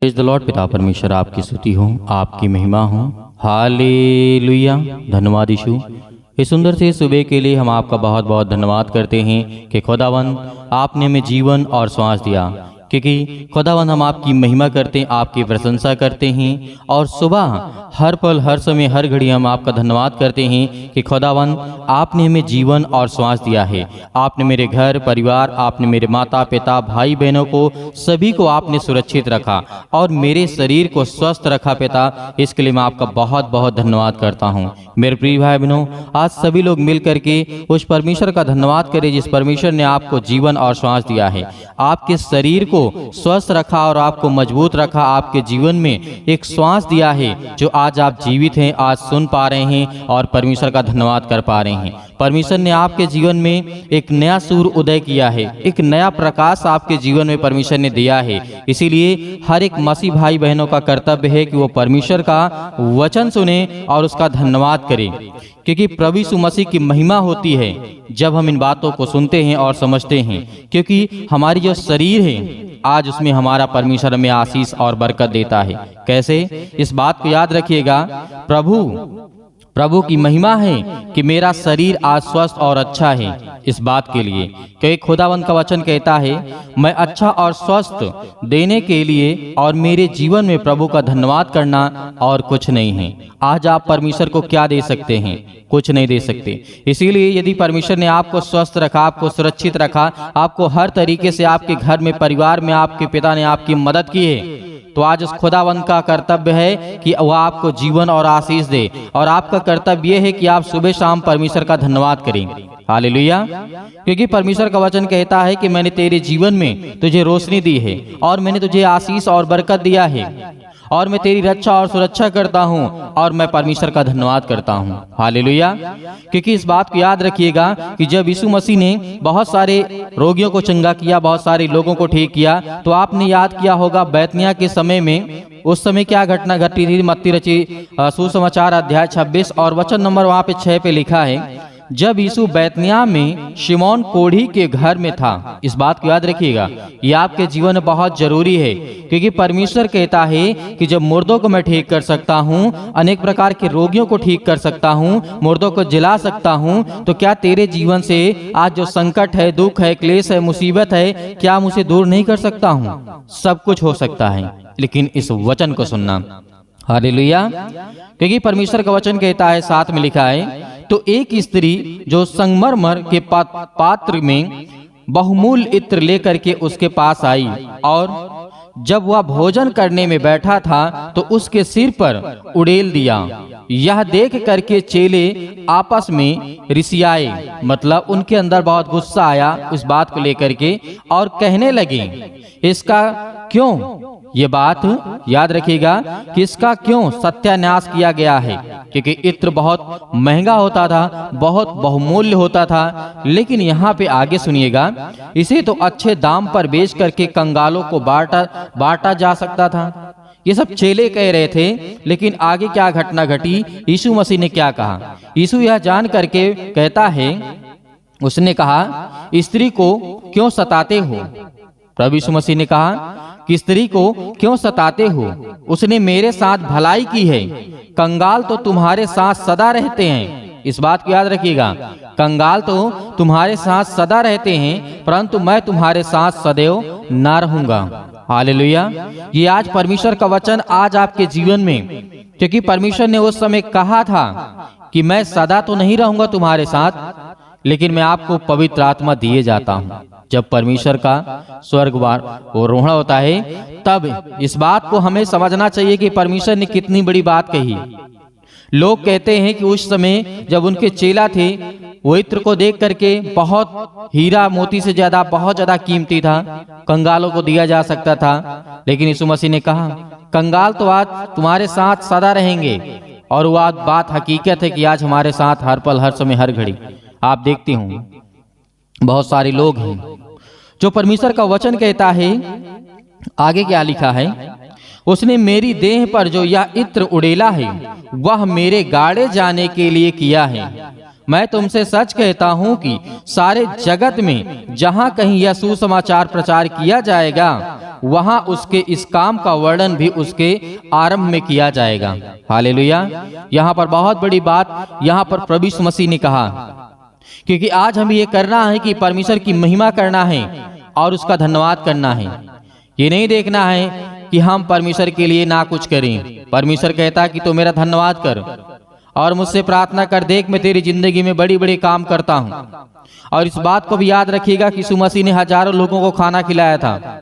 Praise the Lord. पिता परमेश्वर आपकी स्तुति हो, आपकी महिमा हो। हालेलुया। धन्यवाद यीशु। इस सुंदर से सुबह के लिए हम आपका बहुत बहुत धन्यवाद करते हैं कि खुदावन आपने हमें जीवन और श्वास दिया, क्योंकि खुदावन हम आपकी महिमा करते हैं, आपकी प्रशंसा करते हैं और सुबह हर पल हर समय हर घड़ी हम आपका धन्यवाद करते हैं कि खुदावन आपने हमें जीवन और श्वास दिया है। आपने मेरे घर परिवार, आपने मेरे माता पिता भाई बहनों को सभी को आपने सुरक्षित रखा और मेरे शरीर को स्वस्थ रखा पिता, इसके लिए मैं आपका बहुत बहुत धन्यवाद करता हूँ। मेरे प्रिय भाई बहनों, आज सभी लोग मिल करके उस परमेश्वर का धन्यवाद करें जिस परमेश्वर ने आपको जीवन और श्वास दिया है, आपके शरीर को स्वस्थ रखा और आपको मजबूत रखा, आपके जीवन में एक श्वास दिया है जो आज आप जीवित हैं, आज सुन पा रहे हैं और परमेश्वर का धन्यवाद कर पा रहे हैं। परमेश्वर ने आपके जीवन में एक नया सूर्य उदय किया है, एक नया प्रकाश आपके जीवन में परमेश्वर ने दिया है। इसीलिए हर एक मसीह भाई बहनों का कर्तव्य है कि वो परमेश्वर का वचन सुने और उसका धन्यवाद करें, क्योंकि प्रभु यीशु मसीह की महिमा होती है जब हम इन बातों को सुनते हैं और समझते हैं, क्योंकि हमारी जो शरीर है आज उसमें हमारा परमेश्वर में आशीष और बरकत देता है। कैसे? इस बात को याद रखिएगा, प्रभु की महिमा है कि मेरा शरीर आज स्वस्थ और अच्छा है। इस बात के लिए क्योंकि खुदावंत का वचन कहता है, मैं अच्छा और स्वस्थ देने के लिए और मेरे जीवन में प्रभु का धन्यवाद करना और कुछ नहीं है। आज आप परमेश्वर को क्या दे सकते हैं? कुछ नहीं दे सकते। इसीलिए यदि परमेश्वर ने आपको स्वस्थ रखा, आपको सुरक्षित रखा, आपको हर तरीके से आपके घर में परिवार में आपके पिता ने आपकी मदद की है, तो आज उस खुदावंत का कर्तव्य है कि वह आपको जीवन और आशीष दे और आपका कर्तव्य यह है कि आप सुबह शाम परमेश्वर का धन्यवाद करें। हालेलुया। क्योंकि परमेश्वर का वचन कहता है कि मैंने तेरे जीवन में तुझे रोशनी दी है और मैंने तुझे आशीष और बरकत दिया है और मैं तेरी रक्षा और सुरक्षा करता हूँ और मैं परमेश्वर का धन्यवाद करता हूँ। हालेलुया। क्योंकि इस बात को याद रखिएगा कि जब यीशु मसीह ने बहुत सारे रोगियों को चंगा किया, बहुत सारे लोगों को ठीक किया, तो आपने याद किया होगा बैतनिय्याह के समय में उस समय क्या घटना घटी थी। मत्ती रची सुसमाचार अध्याय 26 और वचन नंबर वहाँ पे 6 पे लिखा है, जब यीशु बैतनिय्याह में शिमोन कोढ़ी के घर में था। इस बात को याद रखिएगा, ये आपके जीवन में बहुत जरूरी है, क्योंकि परमेश्वर कहता है कि जब मुर्दों को मैं ठीक कर सकता हूँ, अनेक प्रकार के रोगियों को ठीक कर सकता हूँ, मुर्दों को जिला सकता हूँ, तो क्या तेरे जीवन से आज जो संकट है, दुख है, क्लेश है, मुसीबत है, क्या मुझे दूर नहीं कर सकता हूँ? सब कुछ हो सकता है, लेकिन इस वचन को सुनना। हालेलुया। क्योंकि परमेश्वर का वचन कहता है, साथ में लिखा है, तो एक स्त्री जो संगमरमर के पात्र में बहुमूल्य इत्र लेकर के उसके पास आई और जब वह भोजन करने में बैठा था तो उसके सिर पर उड़ेल दिया। यह देख करके चेले आपस में रिसियाए, मतलब उनके अंदर बहुत गुस्सा आया इस बात को लेकर के और कहने लगे, इसका क्यों, ये बात याद रखिएगा कि इसका क्यों सत्यानाश किया गया है, क्योंकि इत्र बहुत महंगा होता था, बहुत बहुमूल्य होता था। लेकिन यहाँ पे आगे सुनिएगा, इसे तो अच्छे दाम पर बेच करके कंगालों को बांटा जा सकता था। ये सब चेले कह रहे थे, लेकिन आगे क्या घटना घटी, यीशु मसीह ने क्या कहा? यीशु यह जान करके कहता है, उसने कहा, स्त्री को क्यों सताते हो? प्रभु यीशु मसीह ने कहा कि स्त्री को क्यों सताते हो? उसने मेरे साथ भलाई की है। कंगाल तो तुम्हारे साथ सदा रहते हैं। इस बात को याद रखिएगा, कंगाल तो तुम्हारे साथ सदा रहते हैं, परंतु मैं तुम्हारे साथ सदैव ना रहूंगा। हालेलुया। ये आज परमेश्वर का वचन आज आपके जीवन में, क्योंकि परमेश्वर ने उस समय कहा था कि मैं सदा तो नहीं रहूंगा तुम्हारे साथ, लेकिन मैं आपको पवित्र आत्मा दिए जाता हूँ। जब परमेश्वर का स्वर्गवार आरोहण होता है, तब इस बात को हमें समझना चाहिए कि परमेश्वर ने कितनी बड़ी बात कही। लोग कहते हैं कि उस समय जब उनके चेला थे, वो इत्र को देख करके बहुत हीरा मोती से ज्यादा बहुत ज्यादा कीमती था, कंगालों को दिया जा सकता था। लेकिन यीशु मसीह ने कहा, कंगाल तो आज तुम्हारे साथ सदा रहेंगे, और वह बात हकीकत है कि आज हमारे साथ हर पल हर समय हर घड़ी आप देखते होंगे बहुत सारे लोग हैं जो परमेश्वर का वचन कहता है। आगे क्या लिखा है, उसने मेरी देह पर जो यह इत्र उड़ेला है वह मेरे गाड़े जाने के लिए किया है। मैं तुमसे सच कहता हूं कि सारे जगत में जहां कहीं यह सुसमाचार प्रचार किया जाएगा, वहां उसके इस काम का वर्णन भी उसके आरंभ में किया जाएगा। हालेलुया। यहाँ पर बहुत बड़ी बात यहाँ पर प्रभु यीशु मसीह ने कहा, क्योंकि आज हमें ये करना है कि परमेश्वर की महिमा करना है और उसका धन्यवाद करना है। ये नहीं देखना है कि हम परमेश्वर के लिए ना कुछ करें। परमेश्वर कहता है कि तू मेरा धन्यवाद कर और मुझसे प्रार्थना कर, देख मैं तेरी जिंदगी में बड़ी बड़ी काम करता हूँ। और इस बात को भी याद रखिएगा कि यीशु मसीह ने हजारों लोगों को खाना खिलाया था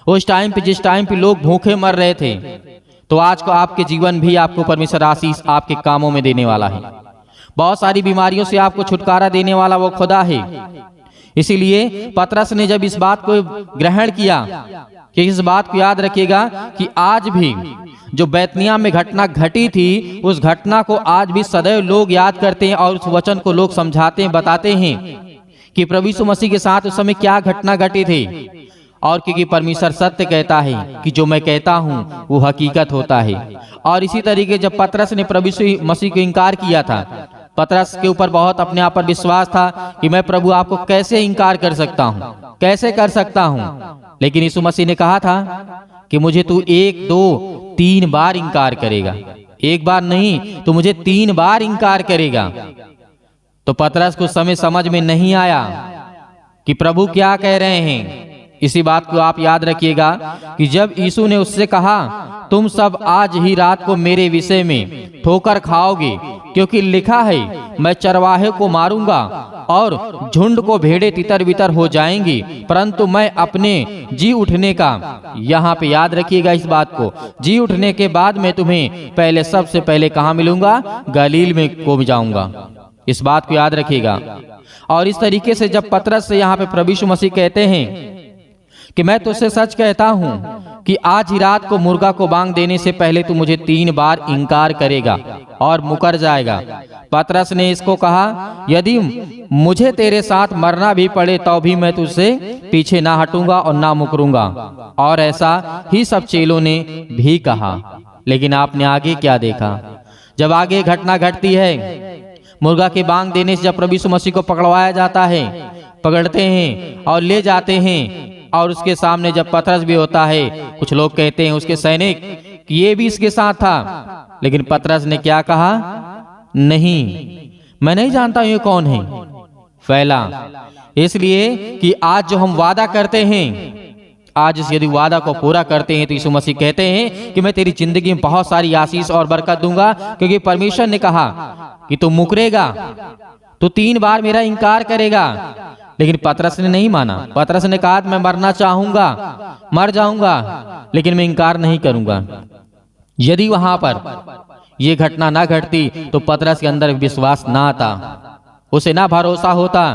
उस टाइम पे, जिस टाइम पे लोग भूखे मर रहे थे। तो आज को आपके जीवन भी आपको परमेश्वर आशीष आपके कामों में देने वाला है। बहुत सारी बीमारियों से आपको छुटकारा देने वाला वो खुदा है। इसीलिए पतरस ने जब इस बात को ग्रहण किया, कि इस बात को याद रखिएगा कि आज भी जो बैतनिया में घटना घटी थी, उस घटना को आज भी सदैव लोग याद करते हैं और उस वचन को लोग समझाते हैं, बताते हैं कि प्रभु यीशु मसीह के साथ उस समय क्या घटना घटी थी। और क्योंकि परमेश्वर सत्य कहता है कि जो मैं कहता हूं वो हकीकत होता है। और इसी तरीके जब पतरस ने प्रभु यीशु मसीह को इनकार किया था, पतरस के ऊपर बहुत अपने आप पर विश्वास था कि मैं प्रभु आपको कैसे इनकार कर सकता हूं, कैसे कर सकता हूं। लेकिन यीशु मसीह ने कहा था कि मुझे तू 1, 2, 3 बार इनकार करेगा। एक बार नहीं, तो मुझे 3 बार इनकार करेगा। तो पतरस को समय समझ में नहीं आया कि प्रभु क्या कह रहे हैं। इसी बात को आप याद रखिएगा कि जब यीशु ने उससे कहा, तुम सब आज ही रात को मेरे विषय में ठोकर खाओगे, क्योंकि लिखा है मैं चरवाहे को मारूंगा और झुंड को भेड़े तितर बितर हो जाएंगी, परंतु मैं अपने जी उठने का, यहाँ पे याद रखिएगा इस बात को, जी उठने के बाद मैं तुम्हें पहले सबसे पहले कहाँ मिलूंगा? गलील में को जाऊंगा। इस बात को याद रखिएगा। और इस तरीके से जब पतरस से यहाँ पे प्रभु यीशु मसीह कहते हैं कि मैं तुझसे सच कहता हूं कि आज ही रात को मुर्गा को बांग देने से पहले तू मुझे 3 बार इनकार करेगा और मुकर जाएगा। पतरस ने इसको कहा, यदि मुझे तेरे साथ मरना भी पड़े तो भी मैं तुझसे पीछे ना हटूंगा और ना मुकरूंगा। और ऐसा ही सब चेलों ने भी कहा। लेकिन आपने आगे क्या देखा? जब आगे घटना घटती है, मुर्गा के बांग देने से जब प्रभु यीशु मसीह को पकड़वाया जाता है, पकड़ते हैं और ले जाते हैं, और उसके सामने जब पतरस भी होता है, कुछ लोग कहते हैं उसके सैनिक कि ये भी इसके साथ था। लेकिन पतरस ने क्या कहा? नहीं, मैं नहीं जानता ये कौन है। फैला इसलिए कि आज जो हम वादा करते हैं, आज इस यदि वादा को पूरा करते हैं तो यीशु मसीह कहते हैं कि मैं तेरी जिंदगी में बहुत सारी आशीष और बरकत दूंगा, क्योंकि परमेश्वर ने कहा कि तू मुकरेगा, तू 3 बार मेरा इनकार करेगा। लेकिन पतरस ने नहीं माना। पतरस ने कहा मैं मरना चाहूंगा, मर जाऊंगा, लेकिन मैं इनकार नहीं करूंगा। यदि वहां पर यह घटना ना घटती तो पतरस के अंदर विश्वास ना आता, उसे ना भरोसा होता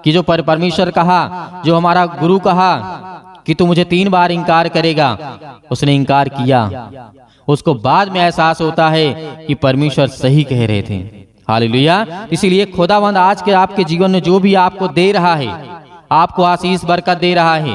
कि जो परमेश्वर कहा, जो हमारा गुरु कहा कि तू मुझे 3 बार इनकार करेगा, उसने इनकार किया। उसको बाद में एहसास होता है कि परमेश्वर सही कह रहे थे। हालेलुया। इसीलिए खुदावंद आज के आपके जीवन में जो भी आपको दे रहा है, आपको आशीष बरकत दे रहा है,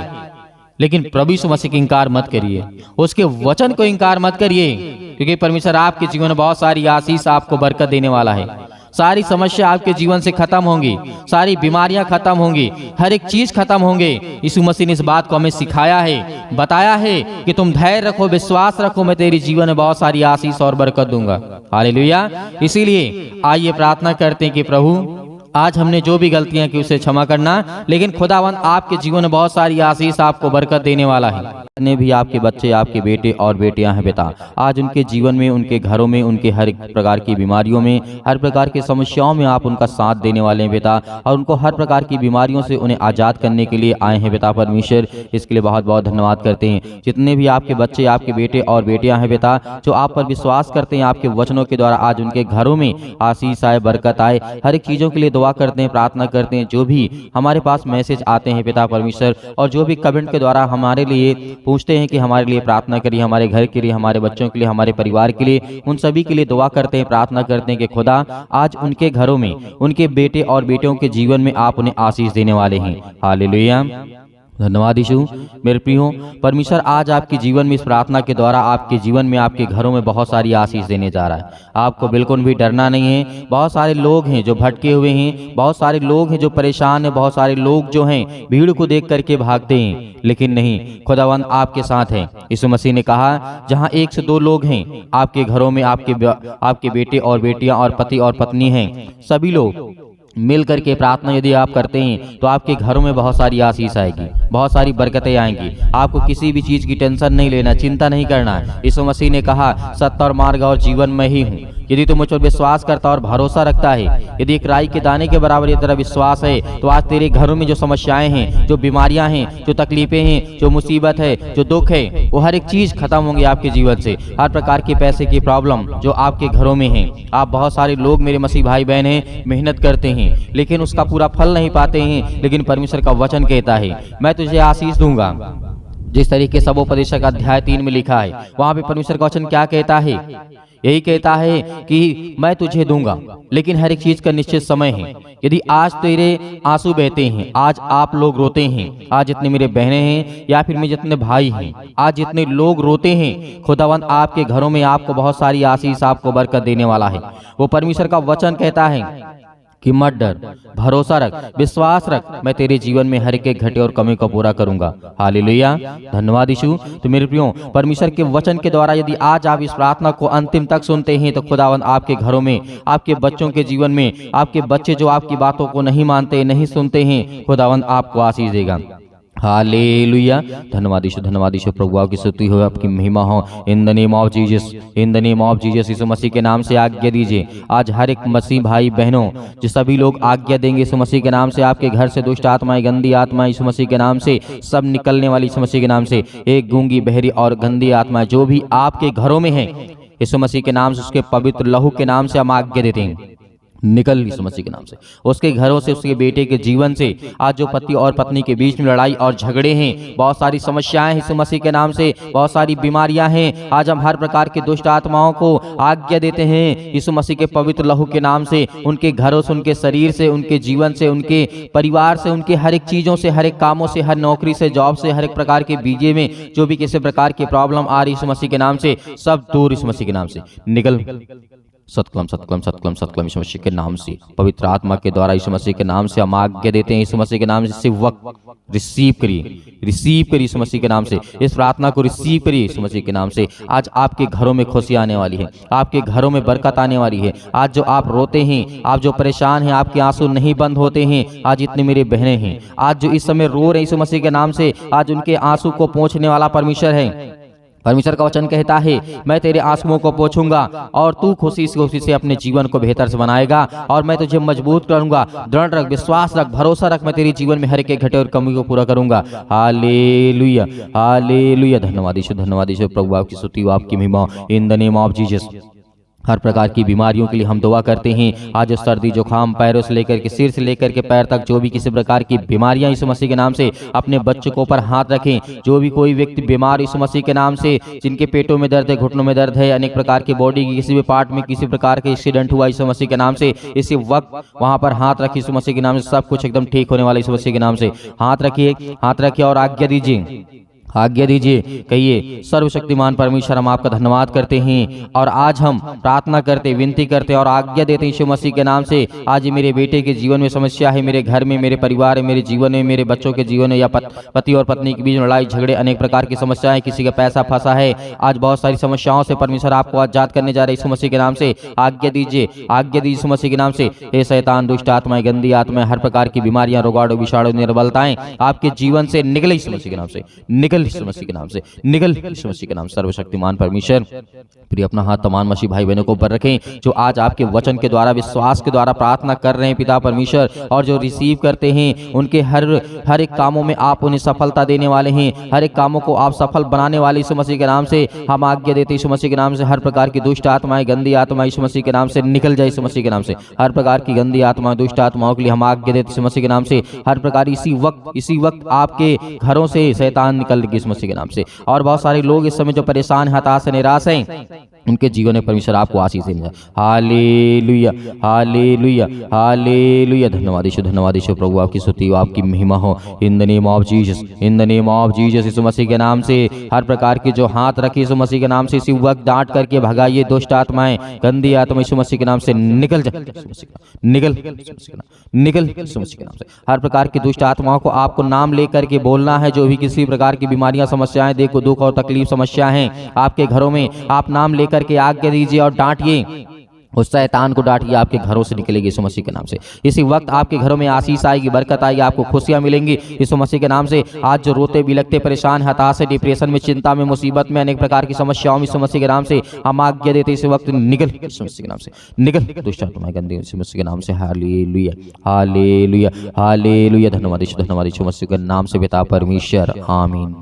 लेकिन प्रभु यीशु मसीह की इनकार मत करिए, उसके वचन को इनकार मत करिए, क्योंकि परमेश्वर आपके जीवन में बहुत सारी आशीष आपको बरकत देने वाला है। सारी समस्या आपके जीवन से खत्म होंगी, सारी बीमारियां खत्म होंगी, हर एक चीज खत्म होंगे। यीशु मसीह ने इस बात को हमें सिखाया है, बताया है कि तुम धैर्य रखो, विश्वास रखो, मैं तेरे जीवन में बहुत सारी आशीष और बरकत दूंगा। हालेलुया। इसीलिए आइए प्रार्थना करते हैं कि प्रभु आज हमने जो भी गलतियां की उसे क्षमा करना, लेकिन खुदावंद आपके जीवन में बहुत सारी आशीष आपको बरकत देने वाला है। जितने भी आपके बच्चे, आपके बेटे और बेटियां हैं पिता, आज उनके जीवन में, उनके घरों में, उनके हर प्रकार की बीमारियों में, हर प्रकार की समस्याओं में आप उनका साथ देने वाले हैं पिता, और उनको हर प्रकार की बीमारियों से उन्हें आज़ाद करने के लिए आए हैं पिता परमेश्वर। इसके लिए बहुत बहुत धन्यवाद करते हैं। जितने भी आपके बच्चे, आपके बेटे और बेटियां हैं पिता, जो आप पर विश्वास करते हैं, आपके वचनों के द्वारा आज उनके घरों में आशीष आए, बरकत आए, हर एक चीज़ों के लिए दुआ करते हैं, प्रार्थना करते हैं। जो भी हमारे पास मैसेज आते हैं पिता परमेश्वर, और जो भी कमेंट के द्वारा हमारे लिए पूछते हैं कि हमारे लिए प्रार्थना करिए, हमारे घर के लिए, हमारे बच्चों के लिए, हमारे परिवार के लिए, उन सभी के लिए दुआ करते हैं, प्रार्थना करते हैं कि खुदा आज उनके घरों में, उनके बेटे और बेटियों के जीवन में आप उन्हें आशीष देने वाले हैं। हालेलुया। धन्यवाद यीशु। मेरे प्रियो, परमेश्वर आज आपके जीवन में इस प्रार्थना के द्वारा आपके जीवन में, आपके घरों में बहुत सारी आशीष देने जा रहा है। आपको बिल्कुल भी डरना नहीं है। बहुत सारे लोग हैं जो भटके हुए हैं, बहुत सारे लोग हैं जो परेशान हैं, बहुत सारे लोग जो हैं भीड़ को देख करके भागते हैं, लेकिन नहीं, खुदावंद आपके साथ हैं। यीशु मसीह ने कहा, जहाँ 1 से 2 लोग हैं आपके घरों में, आपके बेटे और बेटियां और पति और पत्नी हैं, सभी लोग मिल करके प्रार्थना यदि आप करते हैं तो आपके घरों में बहुत सारी आशीष आएगी, बहुत सारी बरकतें आएंगी। आपको किसी भी चीज की टेंशन नहीं लेना, चिंता नहीं करना है। यीशु मसीह ने कहा, सत्य और मार्ग और जीवन में ही हूँ। यदि तू मुझ पर विश्वास करता और भरोसा रखता है, यदि एक राई के दाने के बराबर तेरा विश्वास है, तो आज तेरे घरों में जो समस्याएं हैं, जो बीमारियां हैं, जो तकलीफें हैं, जो मुसीबत है, जो दुख है, वो हर एक चीज खत्म होंगी आपके जीवन से। हर प्रकार की पैसे की प्रॉब्लम जो आपके घरों में है, आप बहुत सारे लोग मेरे मसीह भाई बहन हैं, मेहनत करते हैं लेकिन उसका पूरा फल नहीं पाते हैं, लेकिन परमेश्वर का वचन कहता है, मैं तुझे आशीष दूंगा। जिस तरीके से उपदेशक अध्याय 3 में लिखा है, वहां पे परमेश्वर का वचन क्या कहता है? यही कहता है कि मैं तुझे दूंगा, लेकिन हर एक चीज का निश्चित समय है। यदि आज तेरे आंसू बहते हैं, आज आप लोग रोते हैं, आज जितने मेरे बहनें हैं या फिर मेरे जितने भाई हैं, आज जितने लोग रोते हैं, खुदावंद आपके घरों में आपको बहुत सारी आशीष, आपको बरकत देने वाला है। वो परमेश्वर का वचन कहता है कि मत डर, भरोसा रख, विश्वास रख, मैं तेरे जीवन में हर एक घटे और कमी को पूरा करूंगा। हालेलुया, धन्यवाद यीशु। तो मेरे प्रियो, परमेश्वर के वचन के द्वारा यदि आज आप इस प्रार्थना को अंतिम तक सुनते हैं तो खुदावंद आपके घरों में, आपके बच्चों के जीवन में, आपके बच्चे जो आपकी बातों को नहीं मानते, नहीं सुनते हैं, खुदावंद आपको आशीष देगा। हालेलुया, धन्यवाद यीशु, धन्यवाद यीशु। प्रभु आपकी स्तुति हो, आपकी महिमा हो। In the name of Jesus, in the name of Jesus. Yeshu Masih के नाम से आज्ञा दीजिए। आज हर एक मसीह भाई बहनों, जो सभी लोग आज्ञा देंगे यीशु मसीह के नाम से, आपके घर से दुष्ट आत्माएं, गंदी आत्माएं यीशु मसीह के नाम से सब निकलने वाली यीशु मसीह के नाम से। एक गूंगी, बहरी और गंदी आत्माएं जो भी आपके घरों में है, यीशु मसीह के नाम से, उसके पवित्र लहू के नाम से हम आज्ञा देते हैं, निकल यीशु मसीह के नाम से। उसके घरों से, उसके बेटे के जीवन से, आज जो पति और पत्नी के बीच में लड़ाई और झगड़े हैं, बहुत सारी समस्याएं यीशु मसीह के नाम से, बहुत सारी बीमारियां हैं, आज हम हर प्रकार के दुष्ट आत्माओं को आज्ञा देते हैं यीशु मसीह के पवित्र लहू के नाम से। उनके घरों से, उनके शरीर से, उनके जीवन से, उनके परिवार से, उनके हर एक चीजों से, हर एक कामों से, हर नौकरी से, जॉब से, हर एक प्रकार के बीजे में जो भी किसी प्रकार की प्रॉब्लम आ रही यीशु मसीह के नाम से, सब दूर यीशु मसीह के नाम से निकल। सतकलम सतकलम सतकलम सतकलम यीशु मसीह के नाम से, पवित्र आत्मा के द्वारा यीशु मसीह के नाम से हम आज्ञा देते हैं यीशु मसीह के नाम से। इस वक्त रिसीव करिए, रिसीव करिए यीशु मसीह के नाम से। इस प्रार्थना को रिसीव करिए यीशु मसीह के नाम से। आज आपके घरों में खुशी आने वाली है, आपके घरों में बरकत आने वाली है। आज जो आप रोते हैं, आप जो परेशान हैं, आपके आंसू नहीं बंद होते हैं। आज इतने मेरे बहनें हैं, आज जो इस समय रो रहे हैं यीशु मसीह के नाम से, आज उनके आंसू को पोंछने वाला परमेश्वर है। परमेश्वर का वचन कहता है, मैं तेरे आंसुओं को पोंछूंगा और तू खुशी से अपने जीवन को बेहतर से बनाएगा, और मैं तुझे मजबूत करूंगा। दृढ़ रख, विश्वास रख, भरोसा रख, मैं तेरे जीवन में हर एक घटे और कमी को पूरा करूंगा। हालेलुया, हालेलुया, धन्यवाद यीशु, धन्यवाद यीशु। प्रभु आपकी स्तुति हो, आपकी महिमा। In the name of Jesus. हर प्रकार की बीमारियों के लिए हम दुआ करते हैं। आज सर्दी जुकाम, पैरों से लेकर के सिर से लेकर के पैर तक जो भी किसी प्रकार की बीमारियां यीशु मसीह के नाम से, अपने बच्चों को ऊपर हाथ रखें। जो भी कोई व्यक्ति बीमार यीशु मसीह के नाम से, जिनके पेटों में दर्द है, घुटनों में दर्द है, अनेक प्रकार की बॉडी की किसी भी पार्ट में किसी प्रकार का एक्सीडेंट हुआ यीशु मसीह के नाम से, इसी वक्त वहां पर हाथ रखिए यीशु मसीह के नाम से। सब कुछ एकदम ठीक होने वाला यीशु मसीह के नाम से। हाथ रखिए, हाथ रखिए और आज्ञा दीजिए, आज्ञा दीजिए। कहिए, सर्वशक्तिमान परमेश्वर, हम आपका धन्यवाद करते हैं और आज हम प्रार्थना करते, विनती करते और आज्ञा देते हैं यीशु मसीह के नाम से। आज मेरे बेटे के जीवन में समस्या है, मेरे घर में, मेरे परिवार में, मेरे जीवन में, मेरे बच्चों के जीवन में, या पति और पत्नी के बीच लड़ाई झगड़े, अनेक प्रकार की समस्याएं, किसी का पैसा फंसा है, आज बहुत सारी समस्याओं से परमेश्वर आपको आजाद करने जा रहे यीशु मसीह के नाम से। आज्ञा दीजिए, आज्ञा दीजिए यीशु मसीह के नाम से। हे शैतान, दुष्ट आत्माएं, गंदी आत्माएं, हर प्रकार की बीमारियां, रोगाणु, विषाणु, निर्बलताएं आपके जीवन से निकले यीशु मसीह के नाम से, निकल यीशु मसीह के नाम से, निकल यीशु मसीह के नाम। सर्वशक्तिमान परमेश्वर, प्रिय अपना हाथ तमाम मसीह भाई बहनों को ऊपर रखें जो आज आपके वचन के द्वारा, विश्वास के द्वारा प्रार्थना कर रहे हैं पिता परमेश्वर, और जो रिसीव करते हैं उनके हर एक कामों में आप उन्हें सफलता देने वाले हैं। हर एक कामों को आप सफल बनाने वाले यीशु मसीह के नाम से हम आज्ञा देते यीशु मसीह के नाम से। हर प्रकार की दुष्ट आत्माएं, गंदी आत्मा यीशु मसीह के नाम से निकल जाए यीशु मसीह के नाम से। हर प्रकार की गंदी आत्माएं, दुष्ट आत्माओं के लिए हम आज्ञा देते यीशु मसीह के नाम से। हर प्रकार इसी वक्त आपके घरों से शैतान निकल गए यीशु मसीह के नाम से। और बहुत सारे लोग इस समय जो परेशान, हताश, निराश हैं, उनके जीवन में परमेश्वर आपको आशीष देना। Hallelujah, hallelujah, hallelujah. धन्यवाद यीशु, धन्यवाद यीशु। प्रभु आपकी स्तुति हो, आपकी महिमा हो। In the name of Jesus, in the name of Jesus. Yeshu Masih के नाम से हर प्रकार की जो हाथ रखी यीशु मसीह के नाम से इसी वक्त डांट करके भगाइए दुष्ट आत्माएं, गंदी आत्मा यीशु मसीह के नाम से निकल जा, निकल, निकल यीशु मसीह के नाम से। हर प्रकार की दुष्ट आत्माओं को आपको नाम लेकर के बोलना है। जो भी किसी प्रकार की बीमारियां, समस्याएं, देखो दुख और तकलीफ, समस्या हैं आपके घरों में, आप नाम लेकर के आज्ञा दीजिए और डांटिए, उस शैतान को डांटिए, आपके घरों से निकलेगी यीशु मसीह के नाम से। इसी वक्त आपके घरों में आशीष आएगी, बरकत आएगी, आपको खुशियां मिलेंगी यीशु मसीह के नाम से। आज जो रोते बिलखते, परेशान, हताश, डिप्रेशन में, चिंता में, मुसीबत में, अनेक प्रकार की समस्याओं में यीशु मसीह के नाम से हम आज्ञा देते इस वक्त निकल यीशु मसीह के नाम से, निकल दुष्ट आत्माएं, गंदी यीशु मसीह के नाम से। Hallelujah, hallelujah, hallelujah. धन्यवाद यीशु, धन्यवाद यीशु मसीह के नाम से पिता परमेश्वर, आमीन।